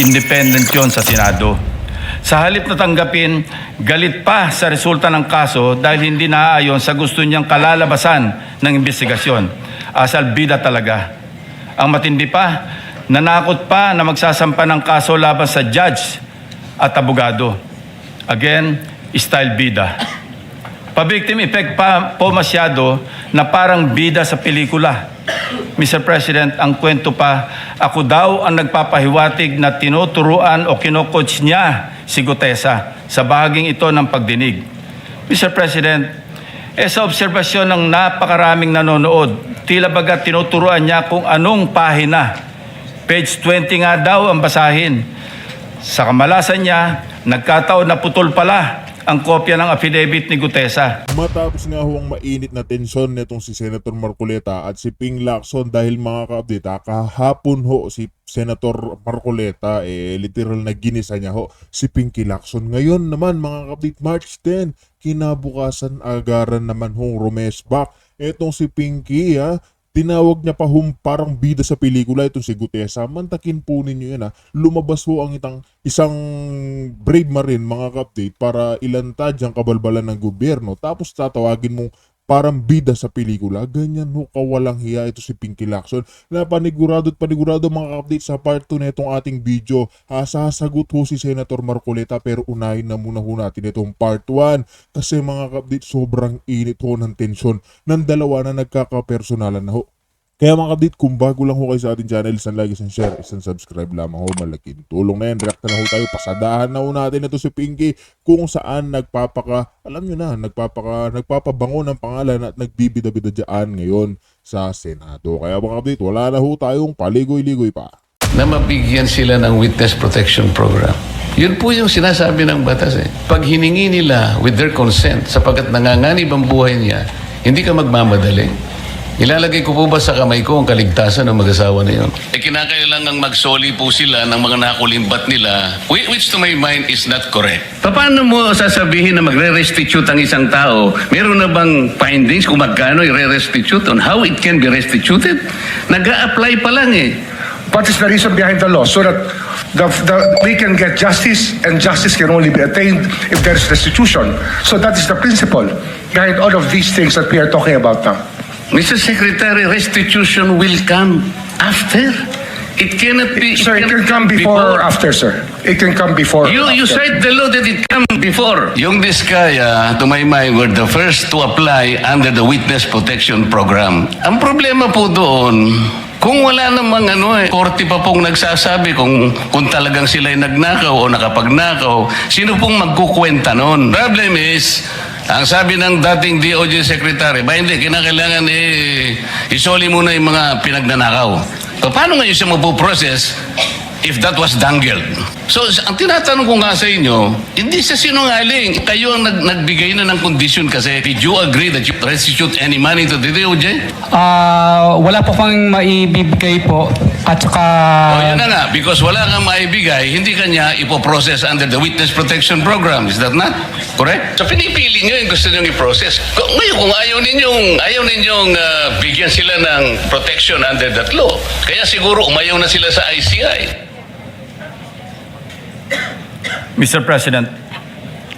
Independent yon sa Senado. Sa halip na tanggapin, galit pa sa resulta ng kaso dahil hindi naaayon sa gusto niyang kalalabasan ng investigasyon. Asal bida talaga. Ang matindi pa, nanakot pa na magsasampa ng kaso laban sa judge at abogado. Again, style bida. Pa-victim effect pa po masyado na parang bida sa pelikula. Mr. President, ang kwento pa, ako daw ang nagpapahiwatig na tinuturuan o kinocoach niya si Gutesa sa bahaging ito ng pagdinig. Mr. President, sa obserbasyon ng napakaraming nanonood, tila baga tinuturuan niya kung anong pahina. Page 20 nga daw ang basahin. Sa kamalasan niya, nagkataon na putol pala ang kopya ng affidavit ni Gutesa. Matapos nga ho ang mainit na tensyon nitong si Senator Marcoleta at si Ping Lacson dahil mga ka-update, kahapon ho si Senator Marcoleta literal na ginisa niya ho si Pinky Lacson. Ngayon naman mga ka-update, March 10, kinabukasan agaran naman hong rumesbak etong si Pinky tinawag niya pa parang bida sa pelikula itong si Gutesa. Mantakin po ninyo yan lumabas ho ang isang brave marine mga ka-update para ilantad ang kabalbalan ng gobyerno tapos tatawagin mong parang bida sa pelikula. Ganyan ho kawalang hiya ito si Pinky Lacson na panigurado mga ka-update sa part 2 na itong ating video. Sasagot ho si Senator Marcoleta pero unahin na muna ho natin itong part 1 kasi mga ka-update sobrang init ho ng tensyon ng dalawa na nagkakapersonalan na ho. Kaya mga ka-update, kung bago lang ho kayo sa ating channel, isang like, isang share, isang subscribe lamang ho. Malaking tulong na yan. React na ho tayo. Pasadahan na ho natin ito si Pinky kung saan nagpapabango ng pangalan at nagbibida-bida dyan ngayon sa Senado. Kaya mga ka-update, wala na ho tayong paligoy-ligoy pa. Na mabigyan sila ng witness protection program. Yun po yung sinasabi ng batas Pag hiningi nila with their consent, sapagkat nanganganib ang buhay niya, hindi ka magmamadali. Ilalagay ko po ba sa kamay ko ang kaligtasan ng mag-asawa na yun? Kinakailangang magsoli po sila ng mga nakulimbat nila, which to my mind is not correct. Paano mo sasabihin na magre-restitute ang isang tao? Meron na bang findings kung magkano i-restitute on how it can be restituted? Nag-a-apply pa lang What is the reason behind the law? So that we can get justice, and justice can only be attained if there is restitution. So that is the principle behind all of these things that we are talking about now. Mr. Secretary, restitution will come after. It cannot be... Sir, it can come before or after, sir. It can come before. You cite the law that it come before. Yung Diskaya, to my mind, were the first to apply under the Witness Protection Program. Ang problema po doon, kung wala namang korte pa pong nagsasabi kung talagang sila'y nagnakaw o nakapagnakaw, sino pong magkukwenta noon? Problem is, ang sabi ng dating DOJ Secretary, hindi, kinakailangan isoli muna yung mga pinagnanakaw. So, paano ngayon siya mapuprocess if that was dangled? So, ang tinatanong ko nga sa inyo, hindi sa sinungaling. Kayo ang nagbigay na ng condition kasi did you agree that you restitute any money to the DOJ? Wala po kang maibibigay po. At saka... yun na nga, because wala kang maibigay, hindi kanya ipoprocess under the Witness Protection Program. Is that not correct? So pinipili nyo yung gusto nyo i-process. Ngayon, kung ayaw ninyong bigyan sila ng protection under that law, kaya siguro umayaw na sila sa ICI. Mr. President,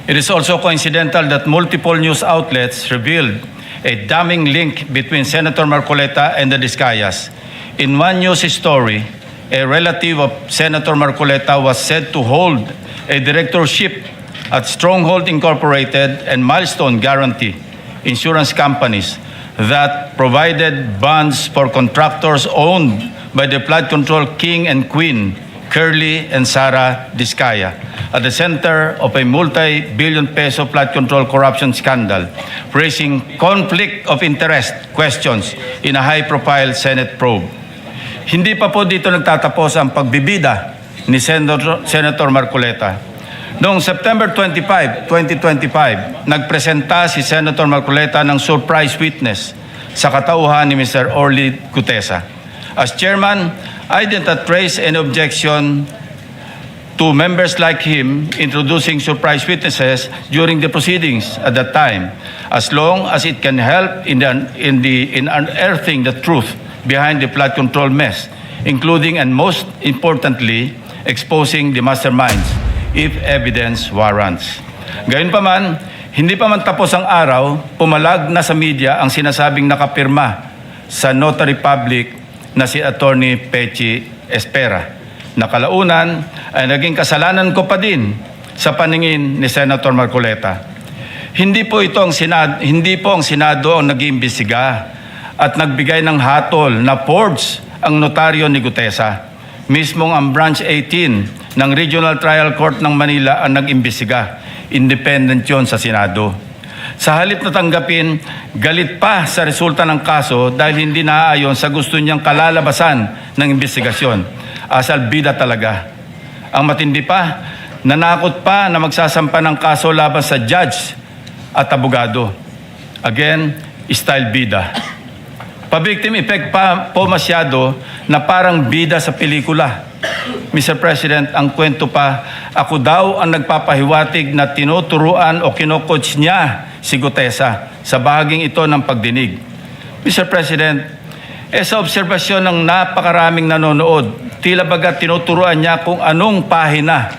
it is also coincidental that multiple news outlets revealed a damning link between Senator Marcoleta and the Discayas. In one news story, a relative of Senator Marcoleta was said to hold a directorship at Stronghold Incorporated and Milestone Guarantee insurance companies that provided bonds for contractors owned by the flood control king and queen, Curly and Sarah Discaya, at the center of a multi-billion peso flood control corruption scandal, raising conflict of interest questions in a high-profile Senate probe. Hindi pa po dito nagtatapos ang pagbibida ni Senator Marcoleta. Noong September 25, 2025, nagpresenta si Senator Marcoleta ng surprise witness sa katauhan ni Mr. Orly Gutesa. As chairman, I did not raise any objection to members like him introducing surprise witnesses during the proceedings at that time, as long as it can help in unearthing the truth behind the flood control mess, including and most importantly, exposing the masterminds if evidence warrants. Gayunpaman, hindi pa man tapos ang araw, pumalag na sa media ang sinasabing nakapirma sa notary public na si Attorney Pechi Espera. Nakalaunan ay naging kasalanan ko pa din sa paningin ni Senator Marcoleta. Hindi po ang Senado ang nag-iimbestiga at nagbigay ng hatol na forged ang notaryo ni Gutesa. Mismong ang Branch 18 ng Regional Trial Court ng Manila ang nag-imbestiga. Independent yon sa Senado. Sa halip na tanggapin, galit pa sa resulta ng kaso dahil hindi naaayon sa gusto niyang kalalabasan ng investigasyon. Asal bida talaga. Ang matindi pa, nanakot pa na magsasampa ng kaso laban sa judge at abogado. Again, style bida. Pa-victim effect pa po masyado na parang bida sa pelikula. Mr. President, ang kwento pa, ako daw ang nagpapahiwatig na tinuturuan o kinocoach niya si Gutesa sa bahaging ito ng pagdinig. Mr. President, sa obserbasyon ng napakaraming nanonood, tila baga tinuturuan niya kung anong pahina.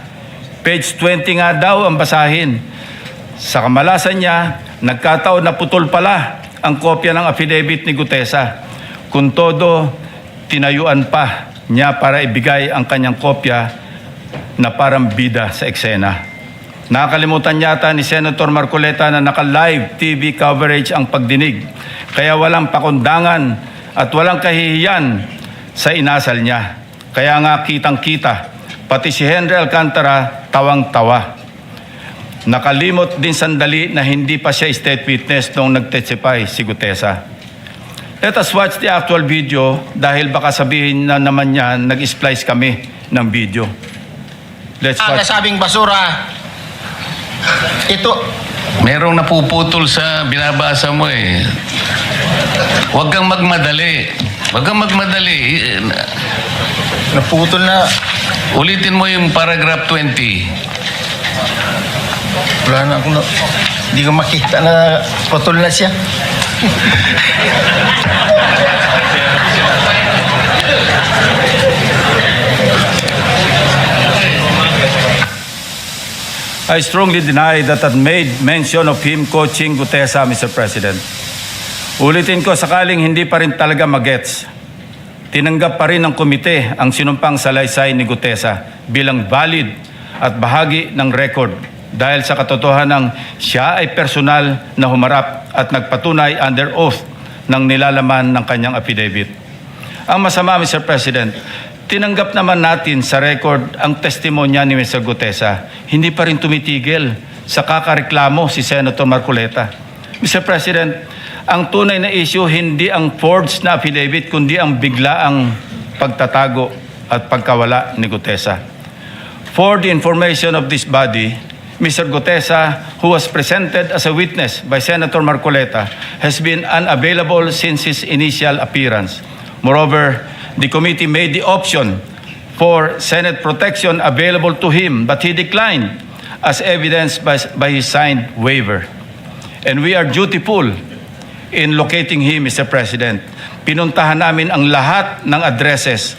Page 20 nga daw ang basahin. Sa kamalasan niya, nagkataon na putol pala ang kopya ng affidavit ni Gutesa. Kung todo, tinayuan pa niya para ibigay ang kanyang kopya na parang bida sa eksena. Nakakalimutan yata ni Senator Marcoleta na naka-live TV coverage ang pagdinig. Kaya walang pakundangan at walang kahihiyan sa inasal niya. Kaya nga kitang-kita, pati si Henry Alcantara tawang-tawa. Nakalimot din sandali na hindi pa siya state witness nung nag-testify si Gutesa. Let us watch the actual video dahil baka sabihin na naman niya nag-splice kami ng video. Let's Ang watch. nasabing basura, ito, Merong napuputol sa binabasa mo eh. Huwag kang magmadali. Huwag kang magmadali. naputol na, Ulitin mo yung paragraph 20. wala na akong, hindi ko makita na putol na siya. I strongly deny that I made mention of him coaching Gutesa, Mr. President. Ulitin ko, sakaling hindi pa rin talaga magets, tinanggap pa rin ng komite ang sinumpang salaysay ni Gutesa bilang valid at bahagi ng record dahil sa katotohanan siya ay personal na humarap at nagpatunay under oath ng nilalaman ng kanyang affidavit. Ang masama, Mr. President, tinanggap naman natin sa record ang testimonya ni Mr. Gutesa. Hindi pa rin tumitigil sa kakareklamo si Senator Marcoleta. Mr. President, ang tunay na issue hindi ang forged na affidavit kundi ang biglaang pagtatago at pagkawala ni Gutesa. For the information of this body, Mr. Gutesa, who was presented as a witness by Senator Marcoleta, has been unavailable since his initial appearance. Moreover, the committee made the option for Senate protection available to him, but he declined as evidenced by his signed waiver. And we are dutiful in locating him, Mr. President. Pinuntahan namin ang lahat ng addresses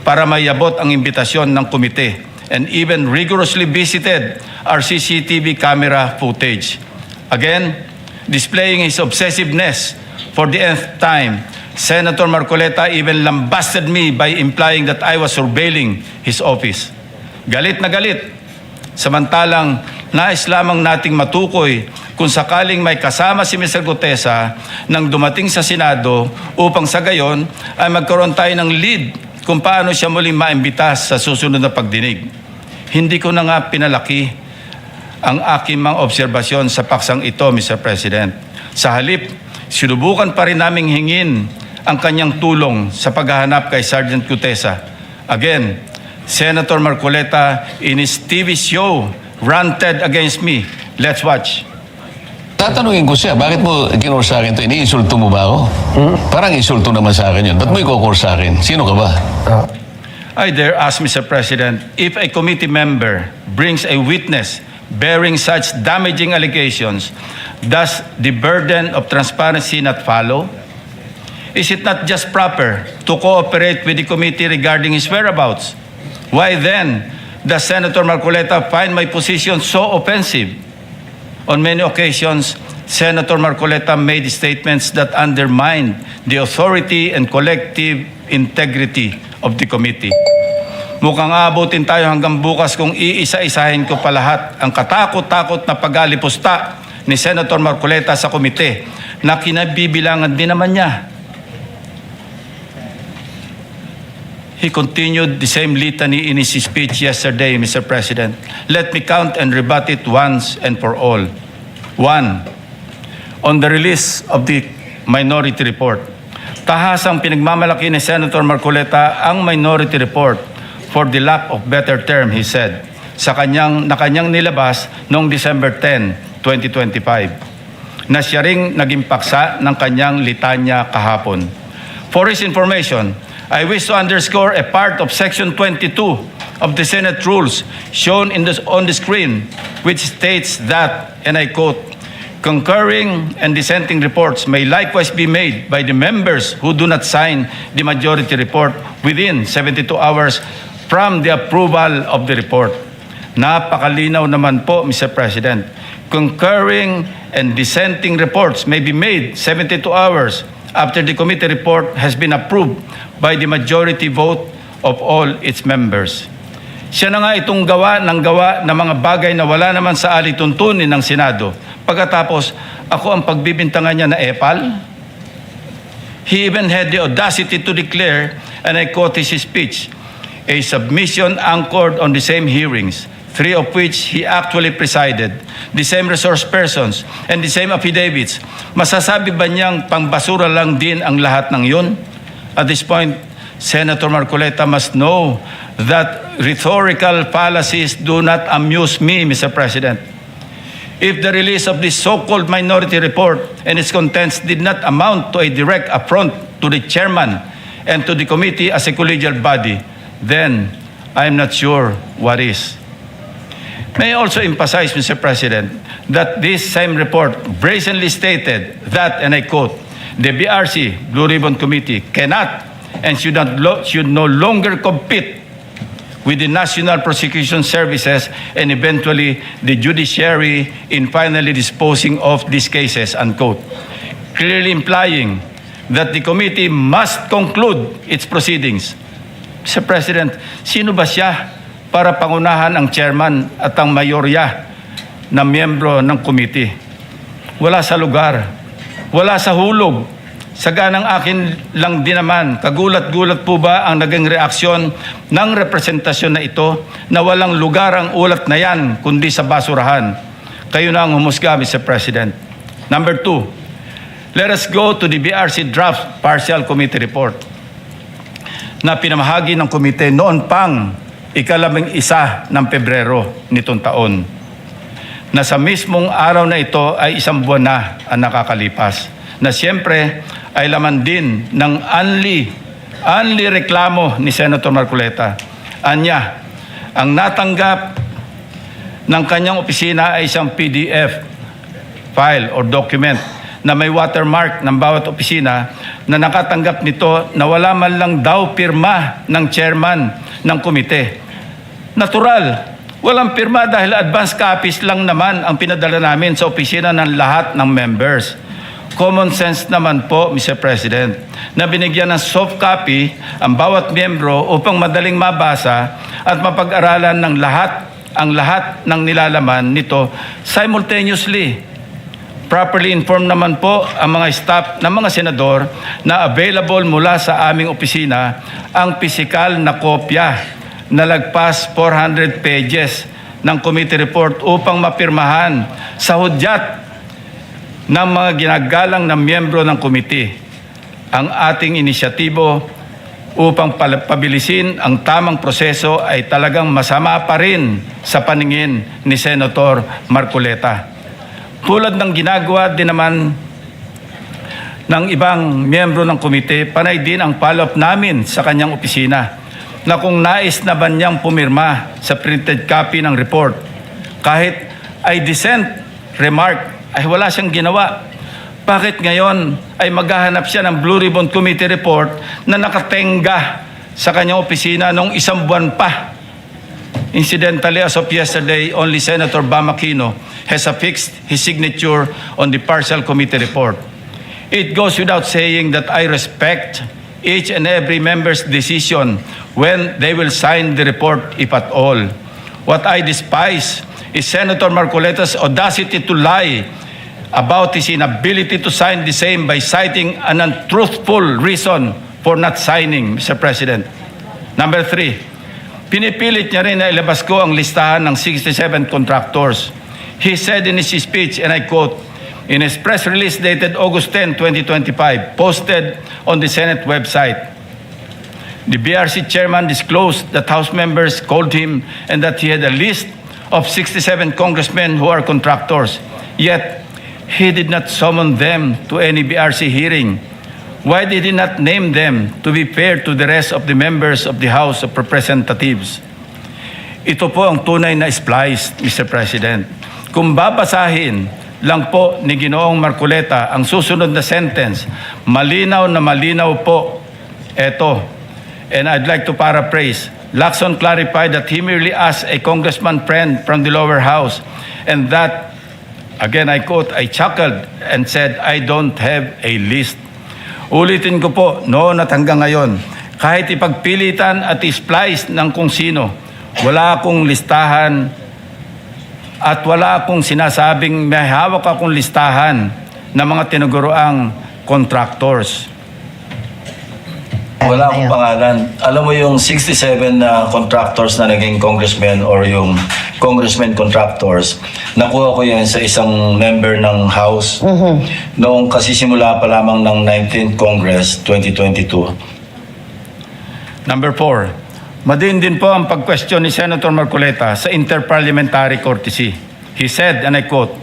para mayabot ang imbitasyon ng komite and even rigorously visited our CCTV camera footage. Again, displaying his obsessiveness for the nth time, Senator Marcoleta even lambasted me by implying that I was surveilling his office. Galit na galit. Samantalang nais lamang nating matukoy kung sakaling may kasama si Mr. Gutesa nang dumating sa Senado upang sa gayon ay magkaroon tayo ng lead kung paano siya muling maimbitas sa susunod na pagdinig. Hindi ko na nga pinalaki ang aking mga obserbasyon sa paksang ito, Mr. President. Sa halip, sinubukan pa rin naming hingin ang kanyang tulong sa paghahanap kay Sergeant Gutesa. Again, Senator Marcoleta in his TV show ranted against me. Let's watch. Tatanungin ko siya, bakit mo kinor sa akin ito? Iniinsulto mo ba ako? Parang insulto naman sa akin yun. Ba't mo ikokor sa akin? Sino ka ba? I dare ask, Mr. President, if a committee member brings a witness bearing such damaging allegations, does the burden of transparency not follow? Is it not just proper to cooperate with the committee regarding his whereabouts? Why then does Senator Marcoleta find my position so offensive? On many occasions, Senator Marcoleta made statements that undermined the authority and collective integrity of the committee. Mukhang aabutin tayo hanggang bukas kung iisa-isahin ko pa lahat ang katakot-takot na pag-alipusta ni Senator Marcoleta sa komite na kinabibilangan din naman niya. He continued the same litany in his speech yesterday, Mr. President. Let me count and rebut it once and for all. 1. On the release of the minority report. Tahasang pinagmamalaki ni Senator Marcoleta ang minority report for the lack of better term, he said, sa kanyang nilabas noong December 10, 2025, na siya ring naging paksa ng kanyang litanya kahapon. For his information, I wish to underscore a part of Section 22 of the Senate rules shown on the screen, which states that, and I quote, concurring and dissenting reports may likewise be made by the members who do not sign the majority report within 72 hours from the approval of the report. Napakalinaw naman po, Mr. President. Concurring and dissenting reports may be made 72 hours after the committee report has been approved by the majority vote of all its members. Siya na nga itong gawa ng mga bagay na wala naman sa alituntunin ng Senado. Pagkatapos, ako ang pagbibintangan niya na epal. He even had the audacity to declare, and I quote his speech, a submission anchored on the same hearings, 3 of which he actually presided, the same resource persons, and the same affidavits. Masasabi ba niyang pangbasura lang din ang lahat ng yun? At this point, Senator Marcoleta must know that rhetorical fallacies do not amuse me, Mr. President. If the release of this so-called minority report and its contents did not amount to a direct affront to the chairman and to the committee as a collegial body, then I'm not sure what is. May I also emphasize, Mr. President, that this same report brazenly stated that, and I quote, the BRC, Blue Ribbon Committee, cannot and should no longer compete with the National Prosecution Services and eventually the judiciary in finally disposing of these cases, unquote. Clearly implying that the committee must conclude its proceedings. Mr. President, sino ba siya para pangunahan ang chairman at ang mayorya na miyembro ng committee? Wala sa lugar, wala sa hulog. Saganang akin lang din naman, kagulat-gulat po ba ang naging reaksyon ng representasyon na ito na walang lugar ang ulat na yan kundi sa basurahan? Kayo na ang humusga, Mr. President. Number 2, let us go to the BRC draft partial committee report na pinamahagi ng komite noon pang ika-11 ng Pebrero nitong taon. Na sa mismong araw na ito ay 1 buwan na ang nakakalipas. Na siyempre ay laman din ng only reklamo ni Senator Marcoleta. Anya, ang natanggap ng kanyang opisina ay isang PDF file or document na may watermark ng bawat opisina na nakatanggap nito na wala man lang daw pirma ng chairman ng komite. Natural, walang pirma dahil advance copies lang naman ang pinadala namin sa opisina ng lahat ng members. Common sense naman po, Mr. President, na binigyan ng soft copy ang bawat miyembro upang madaling mabasa at mapag-aralan ng ang lahat ng nilalaman nito simultaneously. Properly informed naman po ang mga staff ng mga senador na available mula sa aming opisina ang pisikal na kopya na lagpas 400 pages ng committee report upang mapirmahan sa hudyat ng mga ginagalang na miyembro ng komite. Ang ating inisyatibo upang pabilisin ang tamang proseso ay talagang masama pa rin sa paningin ni Senator Marcoleta. Tulad ng ginagawa din naman ng ibang miyembro ng komite, panay din ang follow-up namin sa kanyang opisina na kung nais na ba niyang pumirma sa printed copy ng report, kahit ay dissent remark ay wala siyang ginawa. Bakit ngayon ay maghahanap siya ng Blue Ribbon Committee report na nakatenga sa kanyang opisina noong 1 buwan pa Incidentally, as of yesterday, only Senator Bam Aquino has affixed his signature on the partial committee report. It goes without saying that I respect each and every member's decision when they will sign the report, if at all. What I despise is Senator Marcoleta's audacity to lie about his inability to sign the same by citing an untruthful reason for not signing, Mr. President. Number 3, pinipilit niya rin na ilabas ko ang listahan ng 67 contractors. He said in his speech, and I quote, in his press release dated August 10, 2025, posted on the Senate website, the BRC chairman disclosed that House members called him and that he had a list of 67 congressmen who are contractors. Yet, he did not summon them to any BRC hearing. Why did he not name them to be fair to the rest of the members of the House of Representatives? Ito po ang tunay na splice, Mr. President. Kung babasahin lang po ni Ginoong Marcoleta ang susunod na sentence, malinaw na malinaw po ito. And I'd like to paraphrase. Lacson clarified that he merely asked a congressman friend from the lower house and that, again I quote, I chuckled and said, I don't have a list. Ulitin ko po, noon at hanggang ngayon, kahit ipagpilitan at isplice ng kung sino, wala akong listahan at wala akong sinasabing may hawak akong listahan ng mga tinuguroang contractors. Wala akong pangalan. Alam mo yung 67 na contractors na naging congressmen or yung congressmen contractors, nakuha ko yan sa isang member ng House noong kasisimula pa lamang ng 19th Congress 2022. Number 4, madin din po ang pag-question ni Senator Marcoleta sa interparliamentary courtesy. He said, and I quote,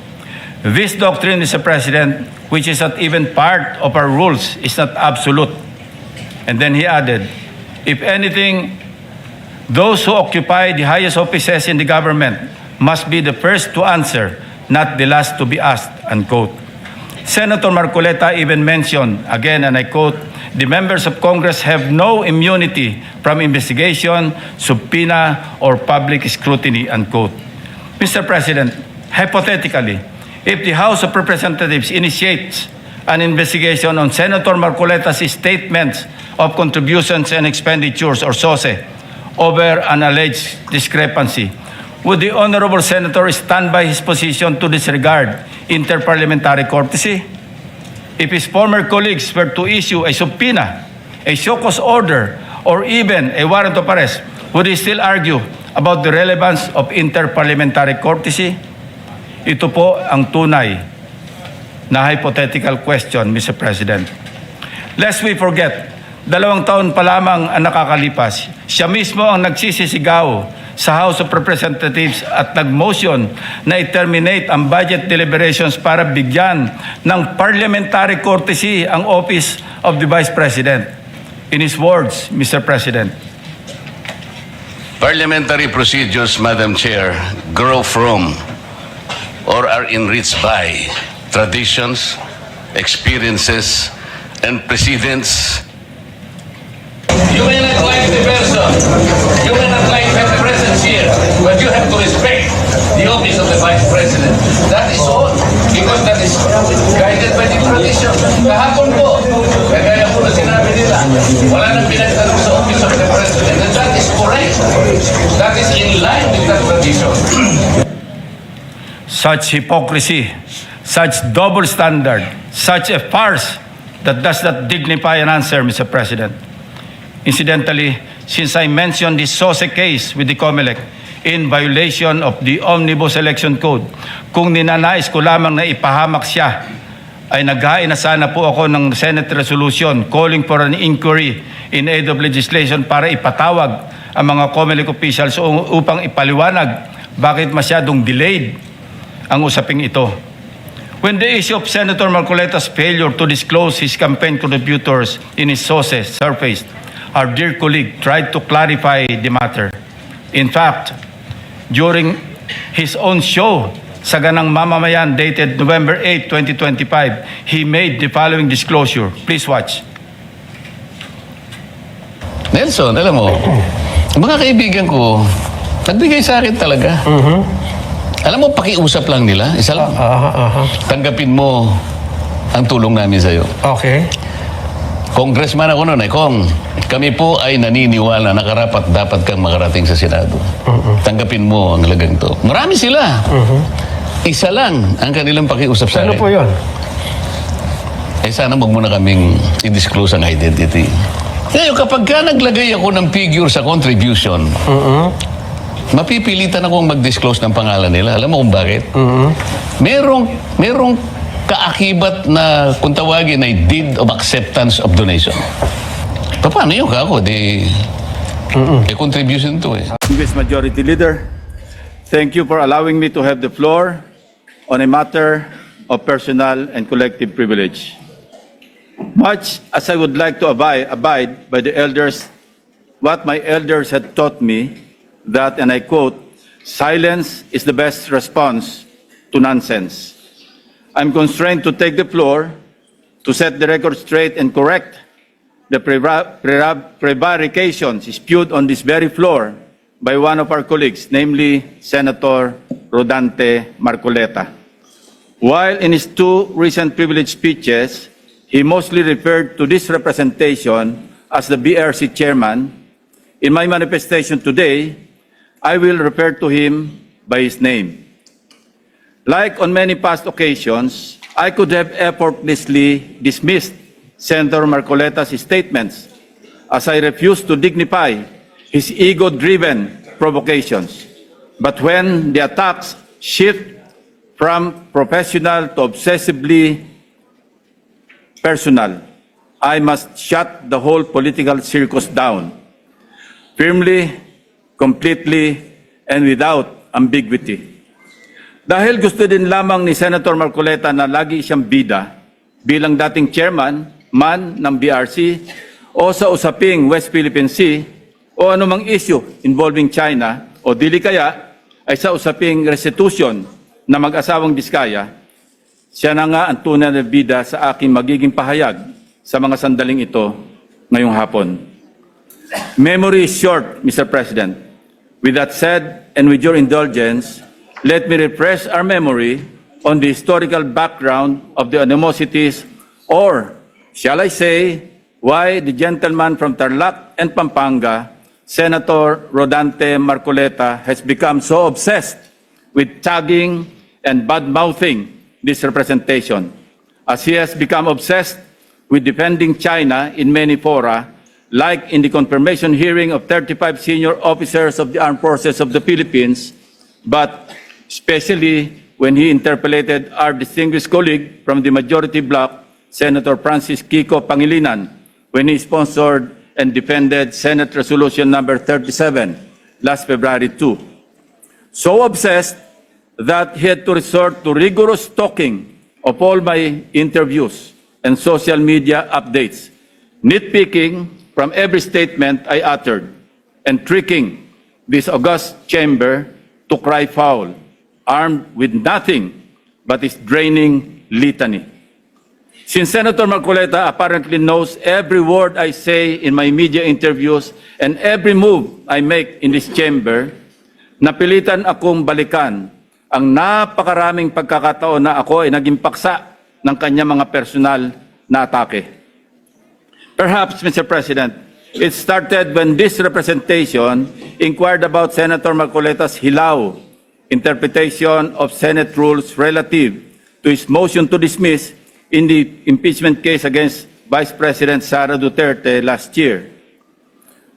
"This doctrine, Mr. President, which is not even part of our rules, is not absolute." And then he added, if anything, those who occupy the highest offices in the government must be the first to answer, not the last to be asked, unquote. Senator Marcoleta even mentioned, again, and I quote, the members of Congress have no immunity from investigation, subpoena, or public scrutiny, unquote. Mr. President, hypothetically, if the House of Representatives initiates an investigation on Senator Marcoleta's statements of contributions and expenditures, or SOSE, over an alleged discrepancy, would the Honorable Senator stand by his position to disregard interparliamentary courtesy? If his former colleagues were to issue a subpoena, a show cause order, or even a warrant of arrest, would he still argue about the relevance of interparliamentary courtesy? Ito po ang tunay na hypothetical question, Mr. President. Lest we forget, 2 taon pa lamang ang nakakalipas, siya mismo ang nagsisisigaw sa House of Representatives at nag-motion na i-terminate ang budget deliberations para bigyan ng parliamentary courtesy ang Office of the Vice President. In his words, Mr. President, Parliamentary procedures, Madam Chair, grow from or are enriched by traditions, experiences, and precedents. You may not like the person, you may not like her presence here, but you have to respect the office of the Vice President. That is all, because that is guided by the tradition. Kahapon po, kagaya po na sinabi nila, wala nang pinagtanong sa office of the President, and that is correct. That is in line with that tradition. such hypocrisy, such double standard, such a farce that does not dignify an answer, Mr. President. Incidentally, since I mentioned the SOSE case with the COMELEC in violation of the Omnibus Election Code, kung ninanais ko lamang na ipahamak siya, ay naghain na sana po ako ng Senate resolution calling for an inquiry in aid of legislation para ipatawag ang mga COMELEC officials upang ipaliwanag bakit masyadong delayed ang usaping ito. When the issue of Senator Marcoleta's failure to disclose his campaign contributors in his sources surfaced, our dear colleague tried to clarify the matter. In fact, during his own show, Saganang Mamamayan, dated November 8, 2025, he made the following disclosure. Please watch. Nelson, alam mo, mga kaibigan ko, Nagbigay sa akin talaga. Alam mo, pakiusap lang nila. Isa lang. Tanggapin mo ang tulong namin sa'yo. Okay. Congressman ako noon Kong, kami po ay naniniwala na karapat dapat kang makarating sa Senado. Tanggapin mo ang lagang to. Marami sila. Isa lang ang kanilang pakiusap sa Ano akin. po yun? Sana wag mo na kaming i-disclose ang identity. Ngayon, kapag ka naglagay ako ng figure sa contribution, mapipilitan akong mag-disclose ng pangalan nila. Alam mo kung bakit? Merong kaakibat na kung tawagin ay deed of acceptance of donation. Paano yun kako? Contribution to eh. Congress Majority Leader, thank you for allowing me to have the floor on a matter of personal and collective privilege. Much as I would like to abide by the elders, what my elders had taught me, that, and I quote, silence is the best response to nonsense. I'm constrained to take the floor to set the record straight and correct the prevarications spewed on this very floor by one of our colleagues, namely Senator Rodante Marcoleta. While in his two recent privilege speeches, he mostly referred to this representation as the BRC chairman, in my manifestation today, I will refer to him by his name. Like on many past occasions, I could have effortlessly dismissed Senator Marcoleta's statements as I refuse to dignify his ego-driven provocations. But when the attacks shift from professional to obsessively personal, I must shut the whole political circus down, firmly, completely, and without ambiguity. Dahil gusto din lamang ni Senator Marcoleta na lagi siyang bida bilang dating chairman man ng BRC o sa usaping West Philippine Sea o anumang issue involving China o dili kaya ay sa usaping restitution na mag-asawang Diskaya, siya na nga ang tunay na bida sa aking magiging pahayag sa mga sandaling ito ngayong hapon. Memory is short, Mr. President. With that said, and with your indulgence, let me refresh our memory on the historical background of the animosities, or shall I say, why the gentleman from Tarlac and Pampanga, Senator Rodante Marcoleta, has become so obsessed with tagging and bad-mouthing this representation, as he has become obsessed with defending China in many fora, like in the confirmation hearing of 35 senior officers of the Armed Forces of the Philippines, but especially when he interpellated our distinguished colleague from the majority bloc, Senator Francis Kiko Pangilinan, when he sponsored and defended Senate Resolution number 37 last February 2. So obsessed that he had to resort to rigorous stalking of all my interviews and social media updates, nitpicking from every statement I uttered, and tricking this august chamber to cry foul, armed with nothing but his draining litany. Since Senator Marcoleta apparently knows every word I say in my media interviews and every move I make in this chamber, napilitan akong balikan ang napakaraming pagkakataon na ako ay naging paksa ng kanyang mga personal na atake. Perhaps, Mr. President, it started when this representation inquired about Senator Marcoleta's hilaw interpretation of Senate rules relative to his motion to dismiss in the impeachment case against Vice President Sara Duterte last year.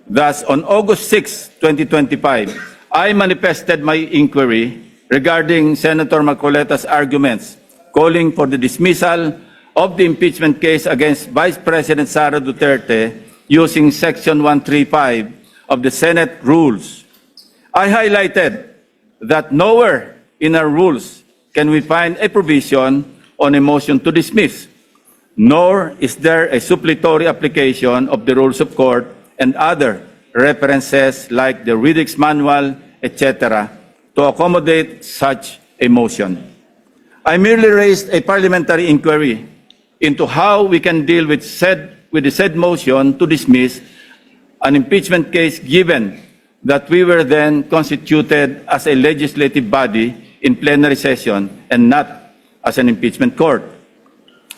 Thus, on August 6, 2025, I manifested my inquiry regarding Senator Marcoleta's arguments calling for the dismissal of the impeachment case against Vice President Sara Duterte using Section 135 of the Senate rules. I highlighted that nowhere in our rules can we find a provision on a motion to dismiss, nor is there a suppletory application of the rules of court and other references like the Riddick's Manual, etc., to accommodate such a motion. I merely raised a parliamentary inquiry into how we can deal with the said motion to dismiss an impeachment case given that we were then constituted as a legislative body in plenary session and not as an impeachment court.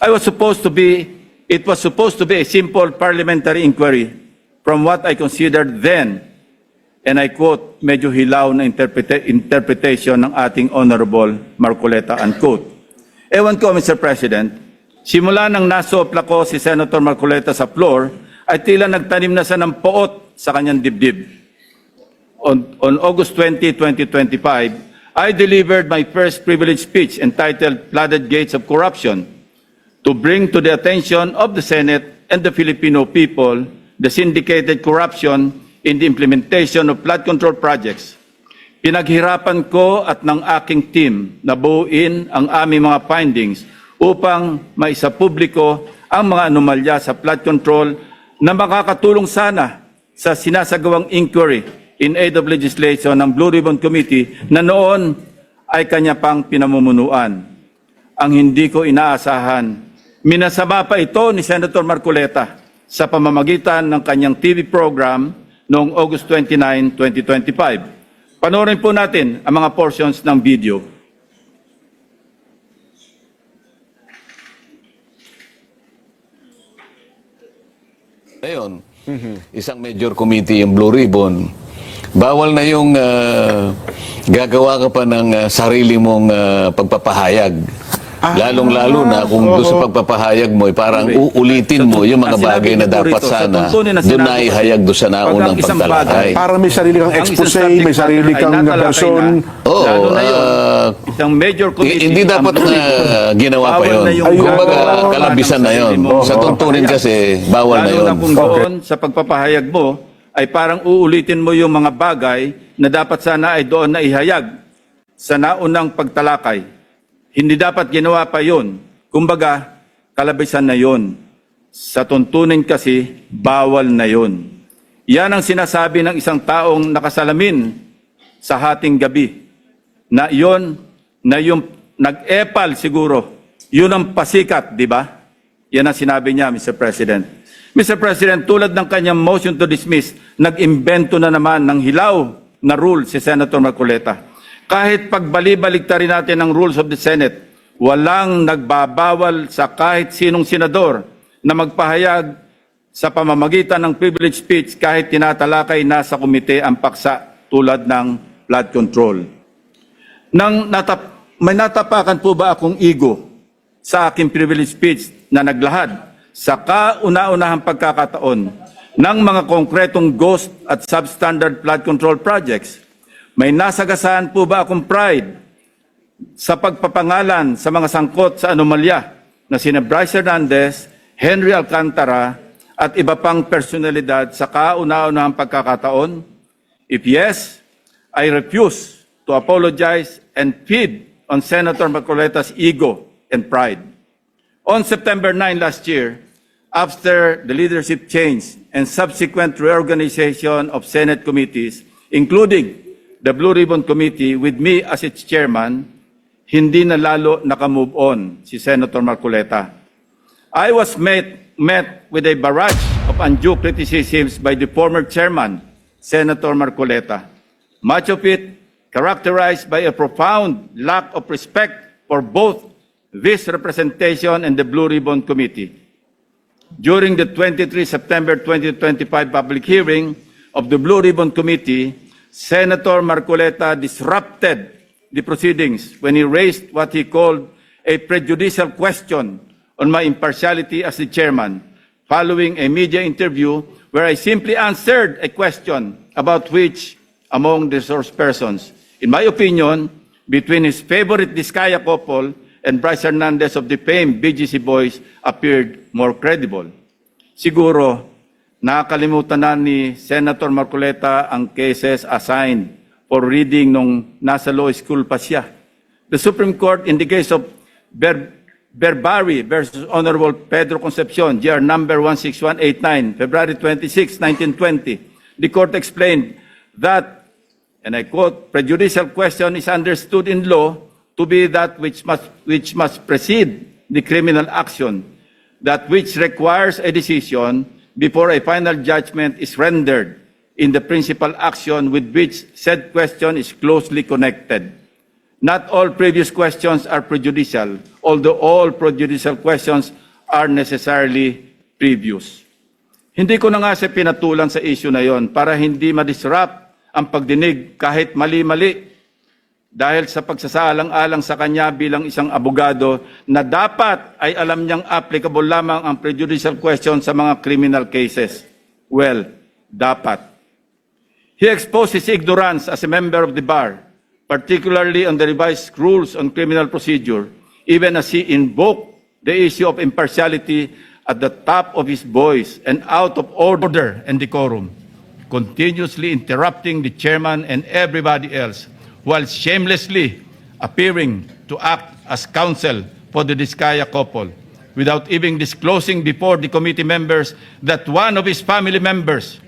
It was supposed to be a simple parliamentary inquiry from what I considered then, and I quote, medyo hilaw na interpretation ng ating Honorable Marcoleta, unquote. Ewan ko, Mr. President, simula nang nasopla ko si Senator Marcoleta sa floor, ay tila nagtanim na siya ng poot sa kanyang dibdib. On August 20, 2025, I delivered my first privilege speech entitled Flooded Gates of Corruption to bring to the attention of the Senate and the Filipino people the syndicated corruption in the implementation of flood control projects. Pinaghirapan ko at ng aking team na buuin ang aming mga findings upang maisapubliko ang mga anomalya sa flood control na makakatulong sana sa sinasagawang inquiry in aid of legislation ng Blue Ribbon Committee na noon ay kanya pang pinamumunuan. Ang hindi ko inaasahan, minasama pa ito ni Senator Marcoleta sa pamamagitan ng kanyang TV program noong August 29, 2025. Panoorin po natin ang mga portions ng video. Ngayon, isang major committee yung Blue Ribbon, bawal na yung gagawa ka pa ng sarili mong pagpapahayag. Lalong-lalo na kung doon sa pagpapahayag mo, parang uulitin mo yung mga bagay na dapat sana doon na ihayag doon sa naunang pagtalakay. Para may sarili kang expose, may sarili kang version. Oo, Isang major committee. hindi dapat na ginawa pa yun. Kumbaga, kalabisan na yun. Sa tuntunin kasi, bawal na yun. Lalo na kung doon sa pagpapahayag mo, ay parang uulitin mo yung mga bagay na dapat sana ay doon na ihayag sa naunang pagtalakay. Hindi dapat ginawa pa yun. Kumbaga, kalabisan na yun. Sa tuntunin kasi, bawal na yun. Yan ang sinasabi ng isang taong nakasalamin sa hating gabi. Na yung nag-epal siguro. Yun ang pasikat, di ba? Yan ang sinabi niya, Mr. President. Mr. President, tulad ng kanyang motion to dismiss, nag-imbento na naman ng hilaw na rule si Senator Marcoleta. Kahit pagbali-baliktarin natin ang rules of the Senate, walang nagbabawal sa kahit sinong senador na magpahayag sa pamamagitan ng privilege speech kahit tinatalakay na sa komite ang paksa tulad ng flood control. May natapakan po ba akong ego sa aking privilege speech na naglahad sa kauna-unahang pagkakataon ng mga konkretong ghost at substandard flood control projects? May nasagasaan po ba akong pride sa pagpapangalan sa mga sangkot sa anomalya na sina Bryce Hernandez, Henry Alcantara at iba pang personalidad sa kauna-unahang pagkakataon? If yes, I refuse to apologize and feed on Senator Marcoleta's ego and pride. On September 9 last year, after the leadership change and subsequent reorganization of Senate committees, including the Blue Ribbon Committee with me as its chairman, hindi na lalo nakamove on si Senator Marcoleta. I was met with a barrage of undue criticisms by the former chairman, Senator Marcoleta. Much of it characterized by a profound lack of respect for both this representation and the Blue Ribbon Committee. During the 23 September 2025 public hearing of the Blue Ribbon Committee, Senator Marcoleta disrupted the proceedings when he raised what he called a prejudicial question on my impartiality as the chairman, following a media interview where I simply answered a question about which among the source persons, in my opinion, between his favorite Diskaya couple and Bryce Hernandez of the famed BGC Boys appeared more credible. Siguro, nakakalimutan na ni Senator Marcoleta ang cases assigned for reading nung nasa law school pa siya. The Supreme Court in the case of Berbari versus Honorable Pedro Concepcion, GR number 16189, February 26, 1920, the court explained that, and I quote, prejudicial question is understood in law to be that which must precede the criminal action, that which requires a decision before a final judgment is rendered, in the principal action with which said question is closely connected. Not all previous questions are prejudicial, although all prejudicial questions are necessarily previous. Hindi ko na nga siya pinatulan sa issue na yon para hindi ma-disrupt ang pagdinig kahit mali-mali dahil sa pagsasalang-alang sa kanya bilang isang abogado na dapat ay alam niyang applicable lamang ang prejudicial question sa mga criminal cases. Well, dapat. He exposed his ignorance as a member of the bar, particularly on the revised rules on criminal procedure, even as he invoked the issue of impartiality at the top of his voice and out of order and decorum, continuously interrupting the chairman and everybody else, while shamelessly appearing to act as counsel for the Diskaya couple, without even disclosing before the committee members that one of his family members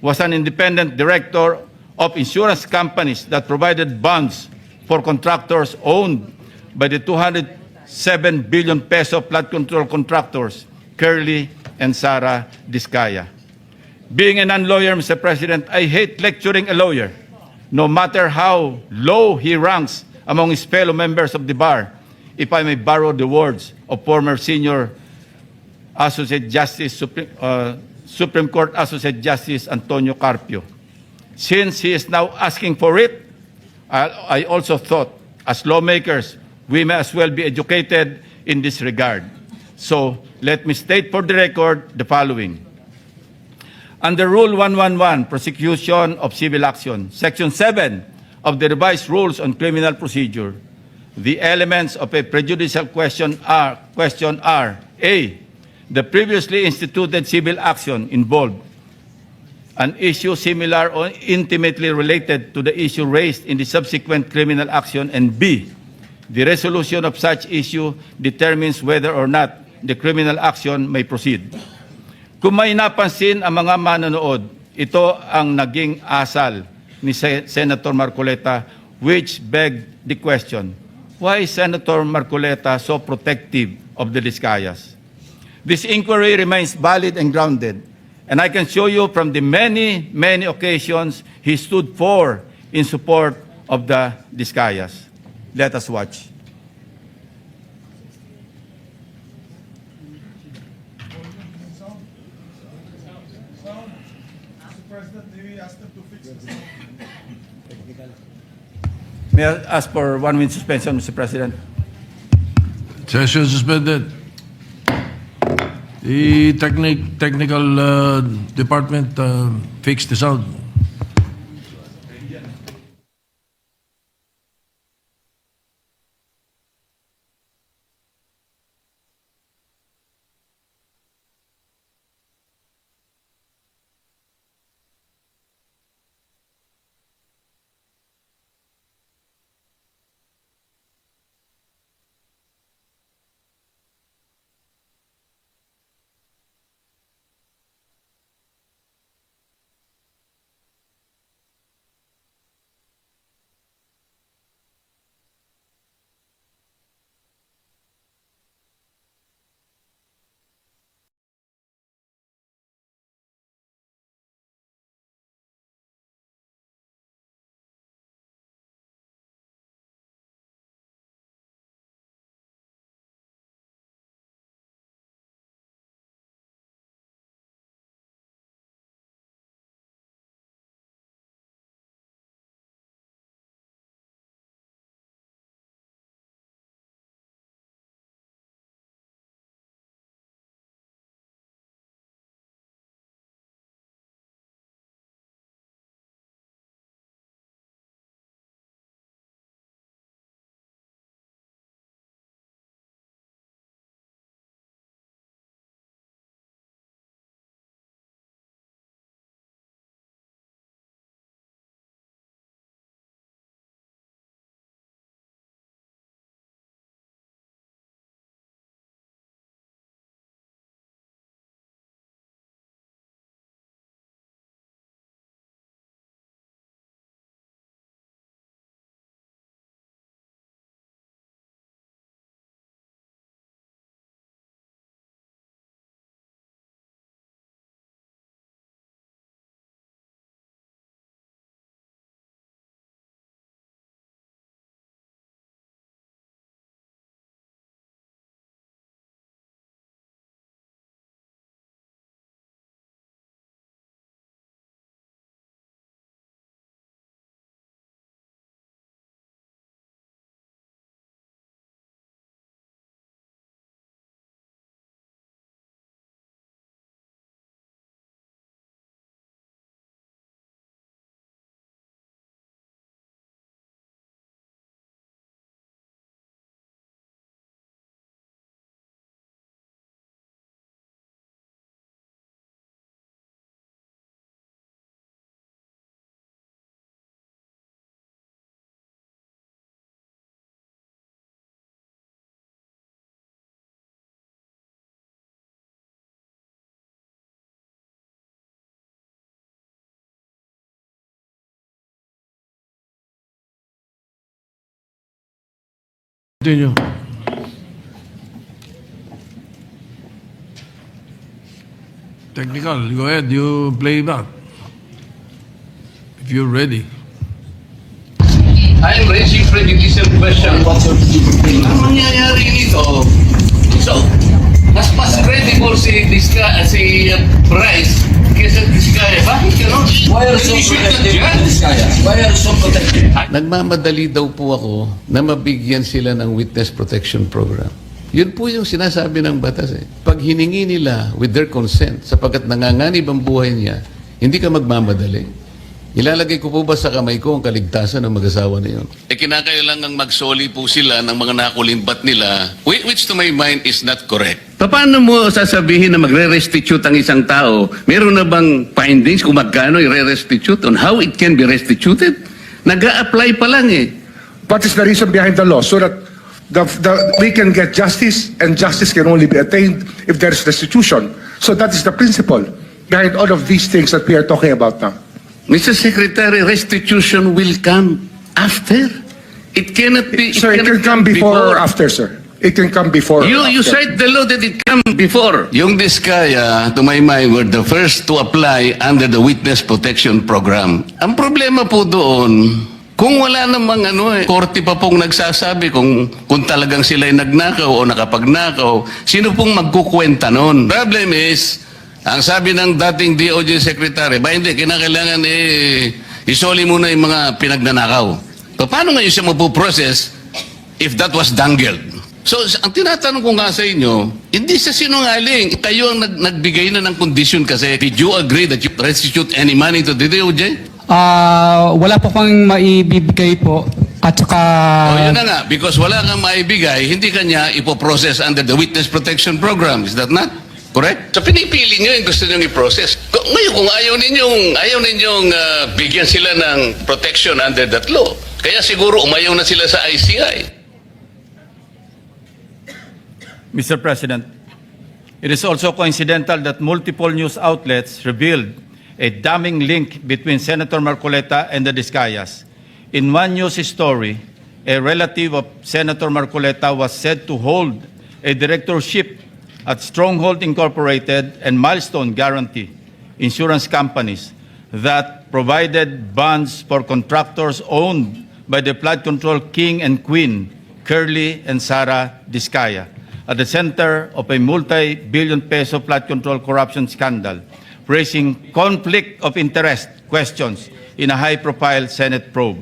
was an independent director of insurance companies that provided bonds for contractors owned by the 207 billion peso flood control contractors, Curly and Sara Diskaya. Being a non-lawyer, Mr. President, I hate lecturing a lawyer, no matter how low he ranks among his fellow members of the bar, if I may borrow the words of former senior Associate Justice, Supreme Court Associate Justice Antonio Carpio. Since he is now asking for it, I also thought, as lawmakers, we may as well be educated in this regard. So, let me state for the record the following. Under Rule 111, Prosecution of Civil Action, Section 7 of the Revised Rules on Criminal Procedure, the elements of a prejudicial question are A, the previously instituted civil action involved an issue similar or intimately related to the issue raised in the subsequent criminal action, and B, the resolution of such issue determines whether or not the criminal action may proceed. Kung may napansin ang mga manonood, ito ang naging asal ni Senator Marcoleta, which begged the question, why is Senator Marcoleta so protective of the Diskayas? This inquiry remains valid and grounded, and I can show you from the many, many occasions he stood for in support of the Diskayas. Let us watch. May I ask for 1 minute suspension, Mr. President? Session suspended. The technical department fixed the sound. continue. Technical, go ahead. You play that. If you're ready. I'm raising prejudicial question. Ang mangyayari nito, so, mas credible si Bryce kaysa Diskaya. Bakit gano'n? Why are you so protective of this guy? Why are you so protective? Nagmamadali daw po ako na mabigyan sila ng witness protection program. Yun po yung sinasabi ng batas eh. Pag hiningi nila with their consent, sapagkat nanganganib ang buhay niya, hindi ka magmamadali. Ilalagay ko po ba sa kamay ko ang kaligtasan ng mag-asawa na yun? Kinakailangang magsoli po sila ng mga nakulimbat nila, which to my mind is not correct. Paano mo sasabihin na magre-restitute ang isang tao? Meron na bang findings kung magkano i-restitute on how it can be restituted? Nag-a-apply pa lang eh. What is the reason behind the law? So that we can get justice, and justice can only be attained if there is restitution. So that is the principle behind all of these things that we are talking about now. Mr. Secretary, restitution will come after. It cannot be... Sir, it can come before or after, sir. It can come before. You cite the law that it come before. Yung Diskaya, to my mind, were the first to apply under the Witness Protection Program. Ang problema po doon, kung wala namang korte pa pong nagsasabi kung talagang sila'y nagnakaw o nakapagnakaw, sino pong magkukwenta noon? Problem is, ang sabi ng dating DOJ Secretary, hindi, kinakailangan isoli muna yung mga pinagnanakaw. So, paano ngayon siya mapuprocess if that was dangled? So, ang tinatanong ko nga sa inyo, hindi sa sinungaling. Kayo ang nagbigay na ng condition kasi. Did you agree that you restitute any money to the DOJ? Wala po kang maibibigay po. At saka... Yun na nga, because wala kang maibigay, hindi kanya ipoprocess under the Witness Protection Program. Is that not correct? So pinipili nyo yung gusto nyo i-process. Ngayon, kung ayaw ninyong bigyan sila ng protection under that law, kaya siguro umayaw na sila sa ICI. Mr. President, it is also coincidental that multiple news outlets revealed a damning link between Senator Marcoleta and the Discayas. In one news story, a relative of Senator Marcoleta was said to hold a directorship at Stronghold Incorporated and Milestone Guarantee insurance companies that provided bonds for contractors owned by the flood control king and queen, Curly and Sarah Discaya, at the center of a multi-billion peso flood control corruption scandal, raising conflict of interest questions in a high-profile Senate probe.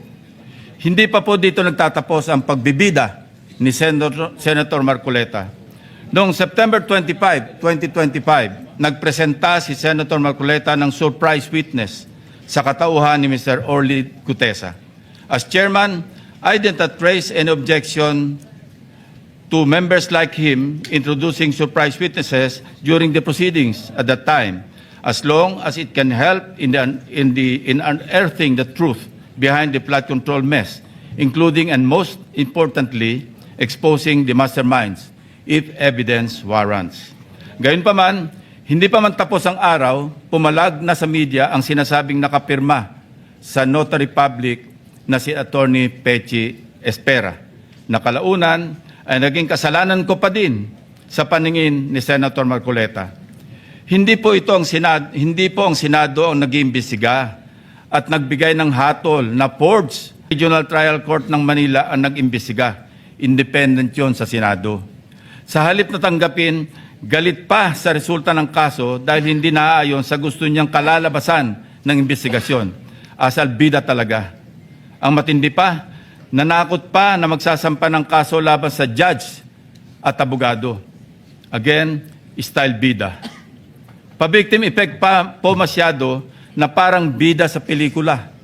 Hindi pa po dito nagtatapos ang pagbibida ni Senator Marcoleta. Noong September 25, 2025, nagpresenta si Senator Marcoleta ng surprise witness sa katauhan ni Mr. Orly Gutesa. As chairman, I did not raise any objection to members like him introducing surprise witnesses during the proceedings at that time, as long as it can help in unearthing the truth behind the flood control mess, including and most importantly, exposing the masterminds, if evidence warrants. Gayunpaman, hindi pa man tapos ang araw, pumalag na sa media ang sinasabing nakapirma sa notary public na si Attorney Pechi Espera. Nakalaunan ay naging kasalanan ko pa din sa paningin ni Senator Marcoleta. Hindi po ang Senado ang nag-iimbestiga at nagbigay ng hatol na Forbes Regional Trial Court ng Manila ang nag-imbestiga. Independent yon sa Senado. Sa halip na tanggapin, galit pa sa resulta ng kaso dahil hindi naaayon sa gusto niyang kalalabasan ng investigasyon. Asal bida talaga. Ang matindi pa, nanakot pa na magsasampa ng kaso laban sa judge at abogado. Again, style bida. Pa-victim effect pa po masyado na parang bida sa pelikula.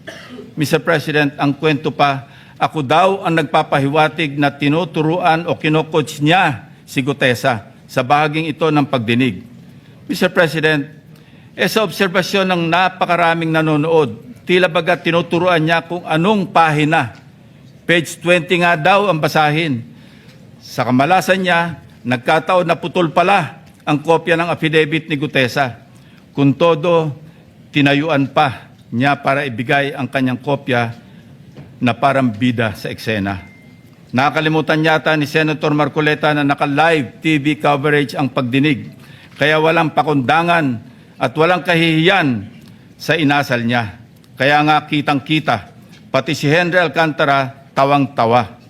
Mr. President, ang kwento pa, ako daw ang nagpapahiwatig na tinuturuan o kinocoach niya si Gutesa sa bahaging ito ng pagdinig. Mr. President, sa obserbasyon ng napakaraming nanonood, tila baga tinuturuan niya kung anong pahina. Page 20 nga daw ang basahin. Sa kamalasan niya, nagkataon na putol pala ang kopya ng affidavit ni Gutesa. Kung todo, tinayuan pa niya para ibigay ang kanyang kopya na parang bida sa eksena. Nakalimutan yata ni Senator Marcoleta na naka-live TV coverage ang pagdinig, kaya walang pakundangan at walang kahihiyan sa inasal niya. Kaya nga kitang-kita, pati si Henry Alcantara tawang-tawa.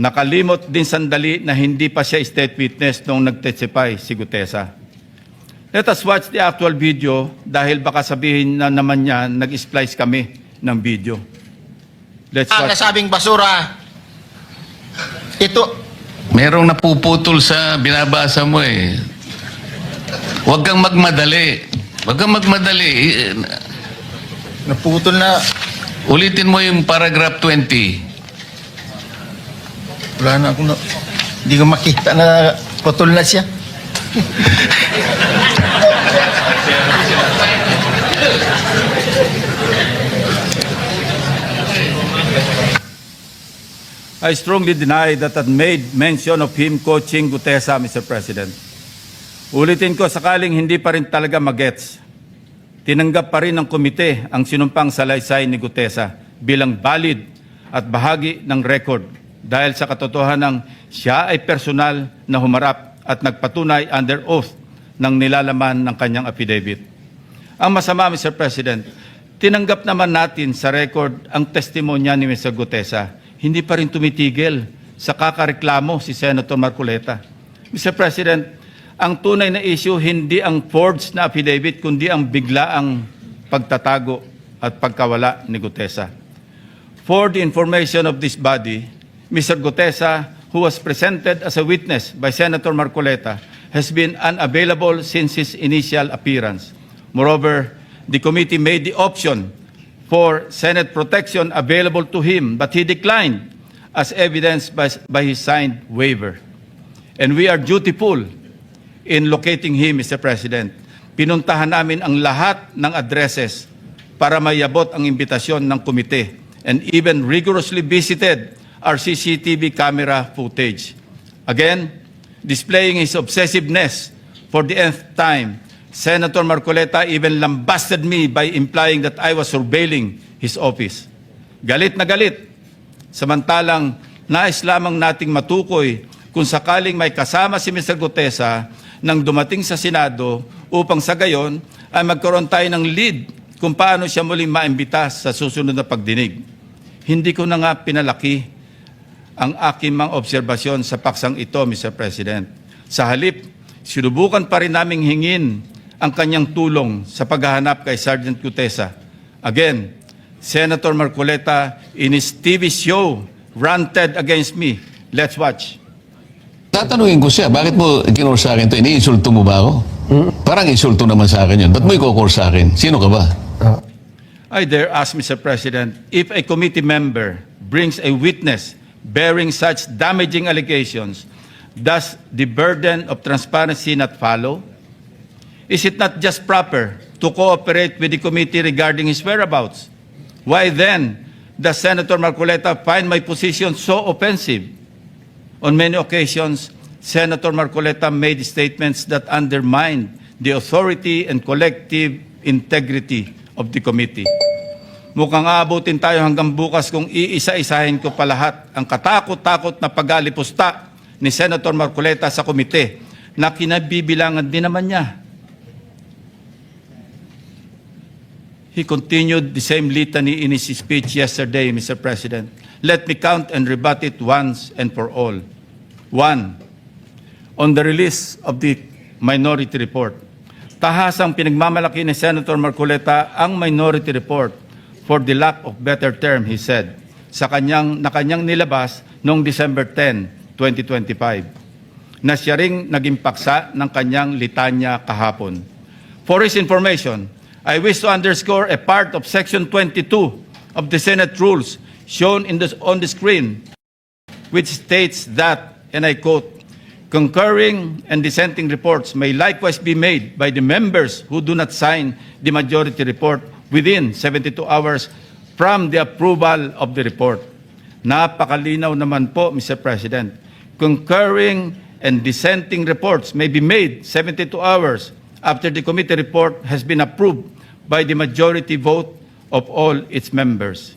Nakalimot din sandali na hindi pa siya state witness nung nag-testify si Gutesa. Let us watch the actual video dahil baka sabihin na naman niya nag-splice kami ng video. Let's Ang watch. nasabing basura, ito, Merong napuputol sa binabasa mo eh. Huwag kang magmadali. Huwag kang magmadali. naputol na, Ulitin mo yung paragraph 20. wala na akong, hindi ko makita na putol na siya. I strongly deny that I made mention of him coaching Gutesa, Mr. President. Ulitin ko, sakaling hindi pa rin talaga magets, tinanggap pa rin ng komite ang sinumpang salaysay ni Gutesa bilang valid at bahagi ng record dahil sa katotohanan siya ay personal na humarap at nagpatunay under oath ng nilalaman ng kanyang affidavit. Ang masama, Mr. President, tinanggap naman natin sa record ang testimonya ni Mr. Gutesa. Hindi pa rin tumitigil sa kakareklamo si Senator Marcoleta. Mr. President, ang tunay na issue hindi ang forged na affidavit kundi ang biglaang pagtatago at pagkawala ni Gutesa. For the information of this body, Mr. Gutesa, who was presented as a witness by Senator Marcoleta, has been unavailable since his initial appearance. Moreover, the committee made the option for Senate protection available to him, but he declined as evidenced by his signed waiver. And we are dutiful in locating him, Mr. President. Pinuntahan namin ang lahat ng addresses para mayabot ang imbitasyon ng komite and even rigorously visited our CCTV camera footage. Again, displaying his obsessiveness for the nth time, Senator Marcoleta even lambasted me by implying that I was surveilling his office. Galit na galit. Samantalang nais lamang nating matukoy kung sakaling may kasama si Mr. Gutesa nang dumating sa Senado upang sa gayon ay magkaroon tayo ng lead kung paano siya muling maimbita sa susunod na pagdinig. Hindi ko na nga pinalaki ang aking mga obserbasyon sa paksang ito, Mr. President. Sa halip, sinubukan pa rin naming hingin ang kanyang tulong sa paghahanap kay Sergeant Gutesa. Again, Senator Marcoleta in his TV show ranted against me. Let's watch. Tatanungin ko siya, bakit mo kinor sa akin ito? Iniinsulto mo ba ako? Parang insulto naman sa akin yun. Ba't mo ikokor sa akin? Sino ka ba? I dare ask, Mr. President, if a committee member brings a witness bearing such damaging allegations, does the burden of transparency not follow? Is it not just proper to cooperate with the committee regarding his whereabouts? Why then does Senator Marcoleta find my position so offensive? On many occasions, Senator Marcoleta made statements that undermined the authority and collective integrity of the committee. Mukhang aabutin tayo hanggang bukas kung iisa-isahin ko pa lahat ang katakot-takot na pag-alipusta ni Senator Marcoleta sa komite na kinabibilangan din naman niya. He continued the same litany in his speech yesterday, Mr. President. Let me count and rebut it once and for all. 1. On the release of the minority report, tahasang pinagmamalaki ni Senator Marcoleta ang minority report for the lack of better term, he said, sa kanyang nilabas noong December 10, 2025, na siya ring naging paksa ng kanyang litanya kahapon. For his information, I wish to underscore a part of Section 22 of the Senate Rules shown on the screen, which states that, and I quote, concurring and dissenting reports may likewise be made by the members who do not sign the majority report within 72 hours from the approval of the report. Napakalinaw naman po, Mr. President. Concurring and dissenting reports may be made 72 hours after the committee report has been approved by the majority vote of all its members.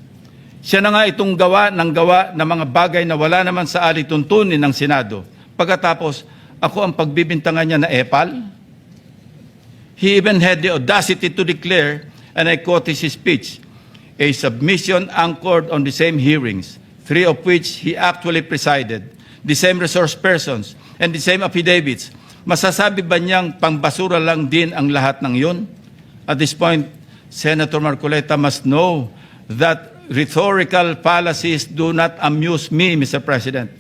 Siya na nga itong gawa ng mga bagay na wala naman sa alituntunin ng Senado. Pagkatapos, ako ang pagbibintangan niya na epal. He even had the audacity to declare, and I quote his speech, a submission anchored on the same hearings, 3 of which he actually presided, the same resource persons, and the same affidavits. Masasabi ba niyang pangbasura lang din ang lahat ng yun? At this point, Senator Marcoleta must know that rhetorical fallacies do not amuse me, Mr. President.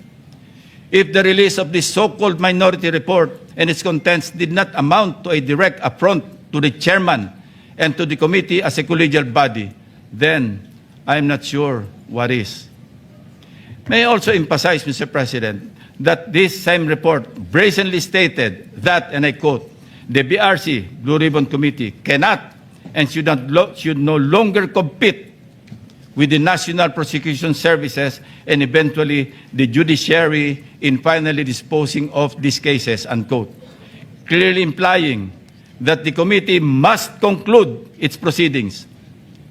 If the release of this so-called minority report and its contents did not amount to a direct affront to the chairman and to the committee as a collegial body, then I'm not sure what is. May I also emphasize, Mr. President, that this same report brazenly stated that, and I quote, the BRC, Blue Ribbon Committee, cannot and should no longer compete with the National Prosecution Services and eventually the judiciary in finally disposing of these cases, unquote. Clearly implying that the committee must conclude its proceedings.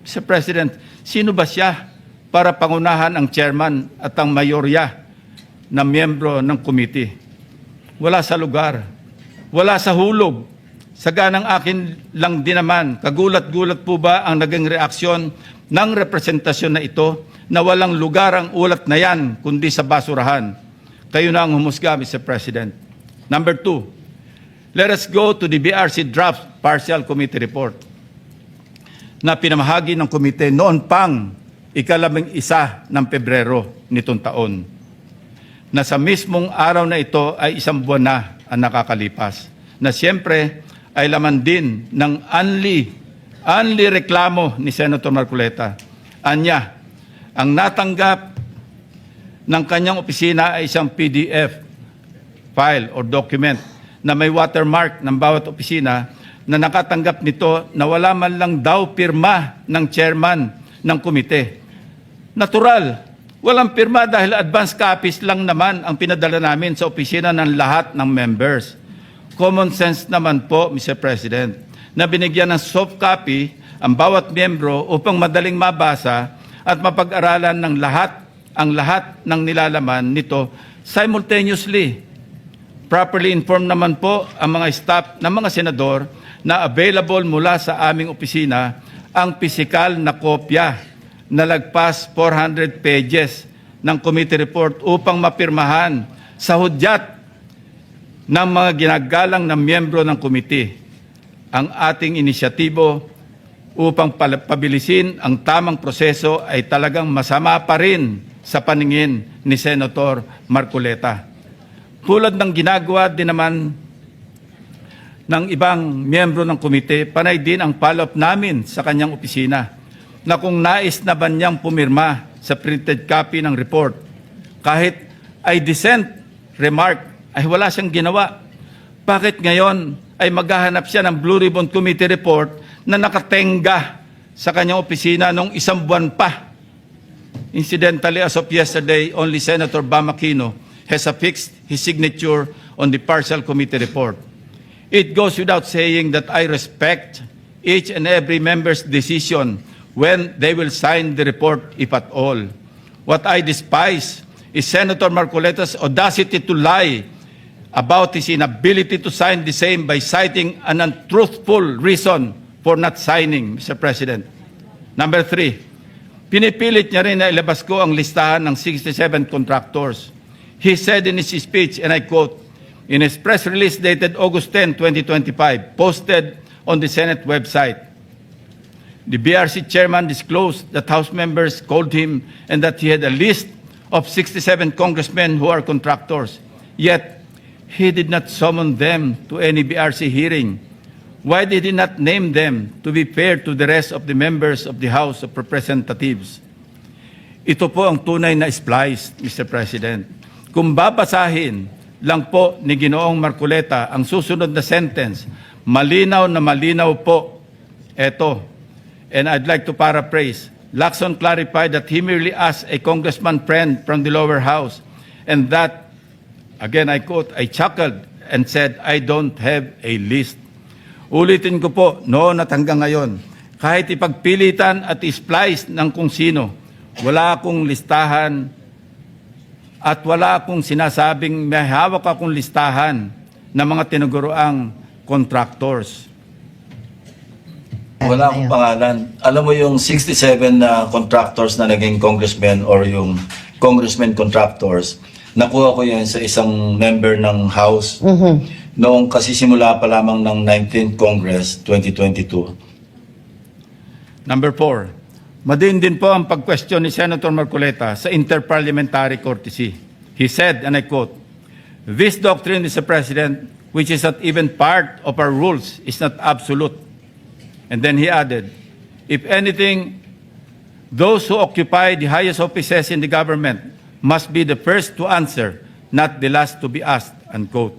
Mr. President, sino ba siya para pangunahan ang chairman at ang mayorya na miyembro ng committee? Wala sa lugar, wala sa hulog. Saganang akin lang din naman, kagulat-gulat po ba ang naging reaksyon ng representasyon na ito na walang lugar ang ulat na yan kundi sa basurahan? Kayo na ang humusga, Mr. President. Number 2, let us go to the BRC draft partial committee report na pinamahagi ng komite noon pang ika-11 ng Pebrero nitong taon. Na sa mismong araw na ito ay 1 buwan na ang nakakalipas. Na siyempre ay laman din ng only reklamo ni Senator Marcoleta. Anya, ang natanggap ng kanyang opisina ay isang PDF file or document na may watermark ng bawat opisina na nakatanggap nito na wala man lang daw pirma ng chairman ng komite. Natural, walang pirma dahil advance copies lang naman ang pinadala namin sa opisina ng lahat ng members. Common sense naman po, Mr. President, na binigyan ng soft copy ang bawat miyembro upang madaling mabasa at mapag-aralan ng ang lahat ng nilalaman nito simultaneously. Properly informed naman po ang mga staff ng mga senador na available mula sa aming opisina ang pisikal na kopya na lagpas 400 pages ng committee report upang mapirmahan sa hudyat ng mga ginagalang na miyembro ng komite. Ang ating inisyatibo upang pabilisin ang tamang proseso ay talagang masama pa rin sa paningin ni Senator Marcoleta. Tulad ng ginagawa din naman ng ibang miyembro ng komite, panay din ang follow-up namin sa kanyang opisina na kung nais na ba niyang pumirma sa printed copy ng report, kahit ay dissent remark ay wala siyang ginawa. Bakit ngayon ay maghahanap siya ng Blue Ribbon Committee report na nakatenga sa kanyang opisina noong 1 buwan pa? Incidentally, as of yesterday, only Senator Bam Aquino has affixed his signature on the partial committee report. It goes without saying that I respect each and every member's decision when they will sign the report, if at all. What I despise is Senator Marcoleta's audacity to lie about his inability to sign the same by citing an untruthful reason for not signing, Mr. President. Number 3, pinipilit niya rin na ilabas ko ang listahan ng 67 contractors. He said in his speech, and I quote, in his press release dated August 10, 2025, posted on the Senate website, the BRC chairman disclosed that House members called him and that he had a list of 67 congressmen who are contractors. Yet, he did not summon them to any BRC hearing. Why did he not name them to be fair to the rest of the members of the House of Representatives? Ito po ang tunay na splice, Mr. President. Kung babasahin lang po ni Ginoong Marcoleta ang susunod na sentence, malinaw na malinaw po. Eto, and I'd like to paraphrase. Lacson clarified that he merely asked a congressman friend from the lower house and that, again I quote, I chuckled and said, I don't have a list. Ulitin ko po, noon at hanggang ngayon, kahit ipagpilitan at isplice ng kung sino, wala akong listahan at wala akong sinasabing may hawak akong listahan ng mga tinuguroang contractors. Wala akong pangalan. Alam mo yung 67 na contractors na naging congressmen or yung congressmen contractors, nakuha ko yan sa isang member ng House noong kasisimula pa lamang ng 19th Congress 2022. Number 4, madiin din po ang pag-question ni Senator Marcoleta sa interparliamentary courtesy. He said, and I quote, "This doctrine, Mr. President, which is not even part of our rules, is not absolute." And then he added, "If anything, those who occupy the highest offices in the government must be the first to answer, not the last to be asked," unquote.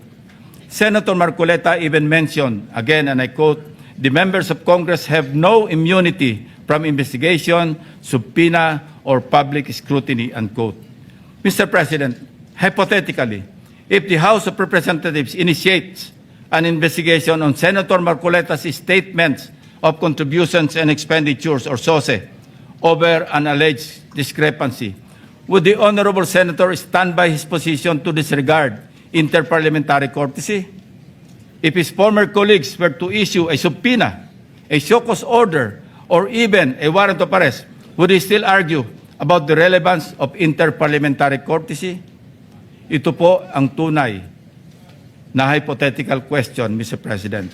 Senator Marcoleta even mentioned, again, and I quote, "The members of Congress have no immunity from investigation, subpoena, or public scrutiny," unquote. Mr. President, hypothetically, if the House of Representatives initiates an investigation on Senator Marcoleta's statements of contributions and expenditures, or SOSE, over an alleged discrepancy, would the Honorable Senator stand by his position to disregard interparliamentary courtesy? If his former colleagues were to issue a subpoena, a show cause order, or even a warrant of arrest, would he still argue about the relevance of interparliamentary courtesy? Ito po ang tunay na hypothetical question, Mr. President.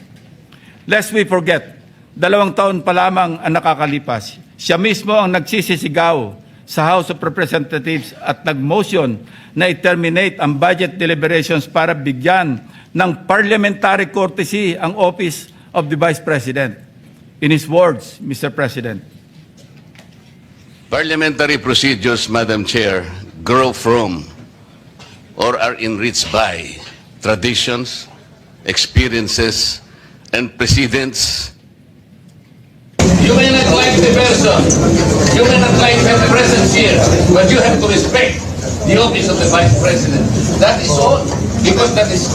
Lest we forget, 2 taon pa lamang ang nakakalipas, siya mismo ang nagsisisigaw sa House of Representatives at nag-motion na i-terminate ang budget deliberations para bigyan ng parliamentary courtesy ang Office of the Vice President. In his words, Mr. President, Parliamentary procedures, Madam Chair, grow from or are enriched by traditions, experiences, and precedents. You may not like the person, you may not like her presence here, but you have to respect the office of the Vice President. That is all, because that is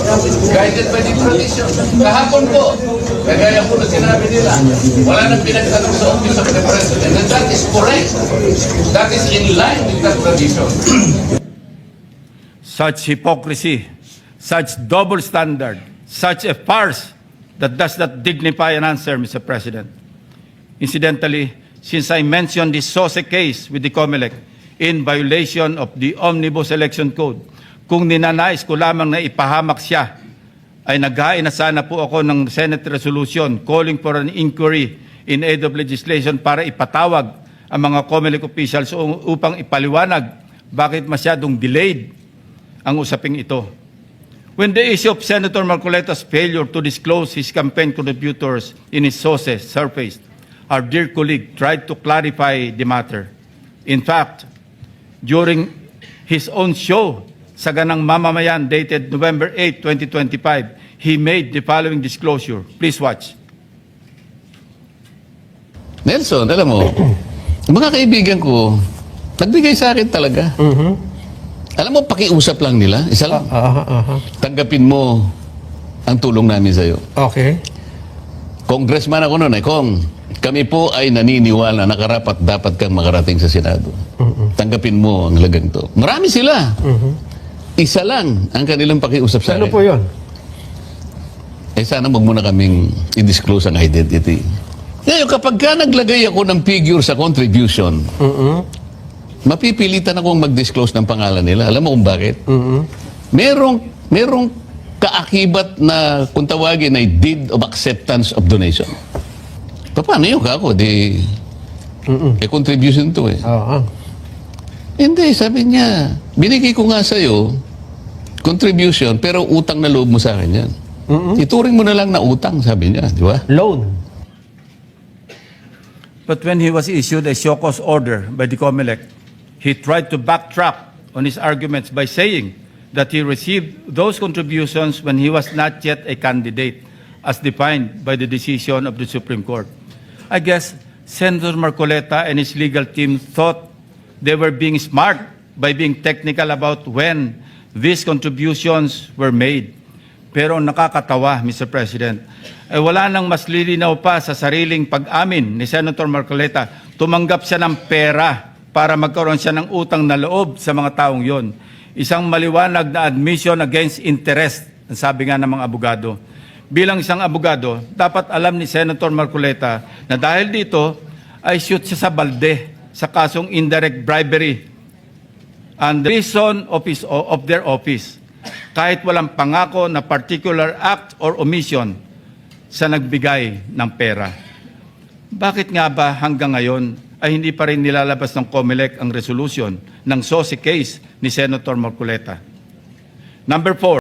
guided by the tradition. Kahapon po, kagaya po na sinabi nila, wala nang pinagtanong sa office of the President, and that is correct. That is in line with that tradition. such hypocrisy, such double standard, such a farce that does not dignify an answer, Mr. President. Incidentally, since I mentioned this SOSE case with the COMELEC in violation of the Omnibus Election Code, kung ninanais ko lamang na ipahamak siya, ay naghain na sana po ako ng Senate resolution calling for an inquiry in aid of legislation para ipatawag ang mga COMELEC officials upang ipaliwanag bakit masyadong delayed ang usaping ito. When the issue of Senator Marcoleta's failure to disclose his campaign contributors in his sources surfaced, our dear colleague tried to clarify the matter. In fact, during his own show, Saganang Mamamayan, dated November 8, 2025, he made the following disclosure. Please watch. Nelson, alam mo, mga kaibigan ko, nagbigay sa akin talaga. Alam mo, pakiusap lang nila. Isa lang. Tanggapin mo ang tulong namin sa'yo. Okay. Congressman ako noon, Kong, kami po ay naniniwala na karapat dapat kang makarating sa Senado. Tanggapin mo ang lagang to. Marami sila. Isa lang ang kanilang pakiusap sa Ano akin. po yun? Sana wag mo na kaming i-disclose ang identity. Ngayon, kapag ka naglagay ako ng figure sa contribution, mapipilitan akong mag-disclose ng pangalan nila. Alam mo kung bakit? Merong kaakibat na, kung tawagin, ay deed of acceptance of donation. Paano yun ka ako? Contribution to eh. Hindi, sabi niya, binigay ko nga sa'yo, contribution, pero utang na loob mo sa akin yan. Ituring mo na lang na utang, sabi niya, di ba? Loan. But when he was issued a show cause order by the COMELEC, he tried to backtrack on his arguments by saying that he received those contributions when he was not yet a candidate, as defined by the decision of the Supreme Court. I guess Senator Marcoleta and his legal team thought they were being smart by being technical about when these contributions were made. Pero nakakatawa, Mr. President, wala nang mas lilinaw pa sa sariling pag-amin ni Senator Marcoleta. Tumanggap siya ng pera para magkaroon siya ng utang na loob sa mga taong yon. Isang maliwanag na admission against interest, ang sabi nga ng mga abogado. Bilang isang abogado, dapat alam ni Senator Marcoleta na dahil dito ay shoot siya sa balde sa kasong indirect bribery and the reason of their office, kahit walang pangako na particular act or omission sa nagbigay ng pera. Bakit nga ba hanggang ngayon ay hindi pa rin nilalabas ng COMELEC ang resolution ng SOSI case ni Senator Marcoleta? Number 4,